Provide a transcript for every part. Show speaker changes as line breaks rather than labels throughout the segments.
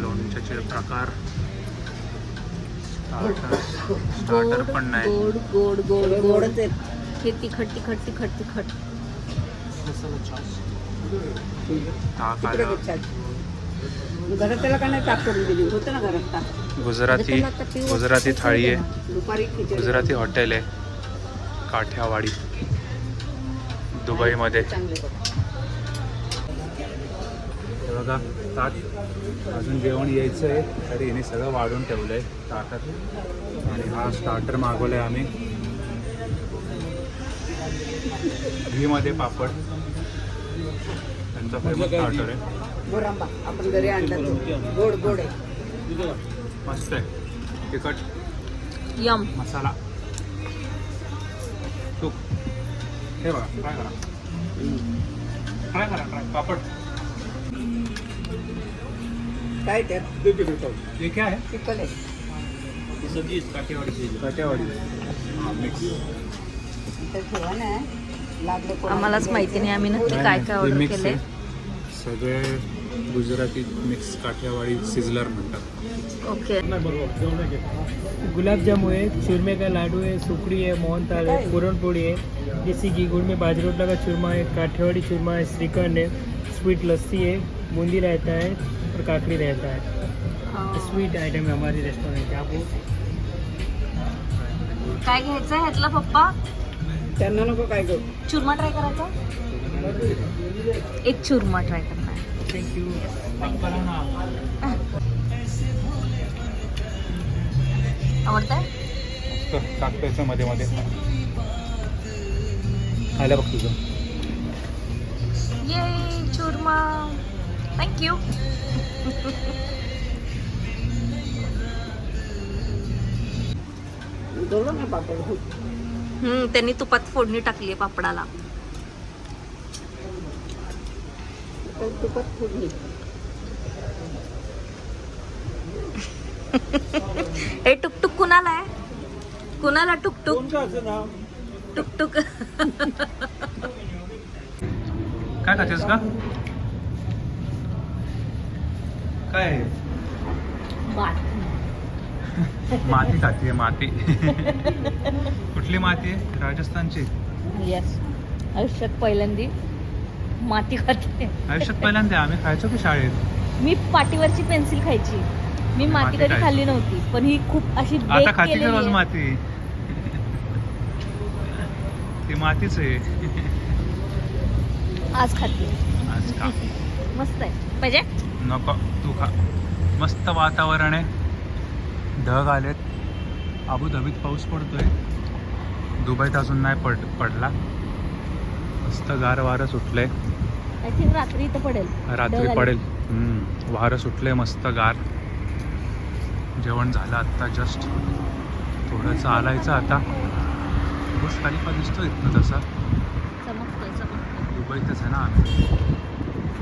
लोणच्याचे प्रकार. स्टार्टर पण नाही.
गोड गोड गोड गोडच आहेत. हे तिखट तिखट तिखट तिखट.
ताक आलं.
घरात त्याला काय नाही ताक करून दिली होतं ना घरात ताक.
गुजराती थाळी आहे.
दुपारी
गुजराती हॉटेल आहे काठियावाडी दुबईमध्ये. हे बघा ताट. अजून जेवण यायचं आहे तरी याने सगळं वाढून ठेवलं आहे ताटात. आणि हा स्टार्टर मागवला आहे आम्ही. घीमध्ये पापड. त्यांचा फेमस स्टार्टर आहे.
गोरांबा आपण घरी आणला तो. गोड गोड आहे.
मस्त आहे. तिखट
यम
मसाला तूप. हे बघा ट्राय करा. ट्राय करा. पापड
काय त्यात
हे काय आहे?
पिकल आहे.
काठियावाडी मिक्स.
तर ठेवा ना लागलं कोणाला
आम्हालाच माहिती नाही आम्ही नक्की काय काय ऑर्डर केलंय.
सगळे गुजराती मिक्स काठियावाडी सिझलर म्हणतात.
ओके.
गुलाब जामुन है, चूरमे का लाडू है, सुखड़ी है, मोहनथाल है, पूरनपोड़ी है, देसी घी गुड़ में बाजरोटला का चूरमा है, काठियावाड़ी चूरमा है, श्रीखंड है, स्वीट लस्सी है, बूंदी रहता है और काकड़ी रहता है. स्वीट आइटम है हमारी रेस्टोरेंट के. आपको
काय घ्यायचं ह्यातला पप्पा?
त्यांना नको काय करू.
चुरमा ट्राय करायचा. एक चुरमा ट्राय करणार.
Thank you.
आवडतंय?
टाकतायचं मध्ये मध्ये. आलं बघ तुझं.
ये चुरमा. थँक्यू.
उडवलं ना पापड.
त्यांनी तुपात फोडणी टाकली आहे पापडाला.
तुपात फोडणी.
हे टुकटुक कुणाला आहे? कुणाला टुकटुक? टुकटुक.
काय खातेस का? काय आहे? माती खाते. माती. कुठली माती आहे? राजस्थानची.
येस. आयुष्यात पहिल्यांदी माती खाते.
आयुष्यात पहिल्यांदा आम्ही खायचो की शाळेत.
मी पाटीवरची पेन्सिल खायची. मी माती कधी खाल्ली नव्हती पण ही खूप अशी
आता खाते का रोज माती? ती मातीच आहे.
आज खाते.
आज खा.
मस्त आहे. पाहिजे?
नको तू खा. मस्त वातावरण आहे. ढग आलेत. अबुधाबीत पाऊस पडतोय. दुबईत अजून नाही पडला. मस्त गार वारं सुटलंय.
आय थिंक रात्री इथं पडेल.
रात्री पडेल. वारं सुटलंय मस्त गार. जेवण झालं आत्ता जस्ट. थोडं चालायचं आता. बुर्ज खलिफा दिसतो इथनं तसा.
चमकतोय.
दुबईतच आहे ना आम्ही.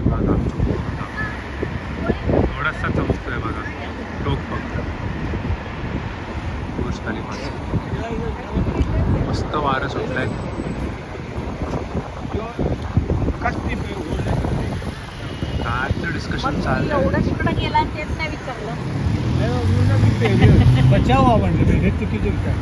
बघा थोडासा चमकतोय बघा. टोक फक्त. बुर्ज खलिफा. मस्त वारं सुटलंय. काय डिस्कशन चाललंय.
एवढं तिकडं गेला तेच नाही विचारलं.
बचाव आवडलं. चुकीचं विचार.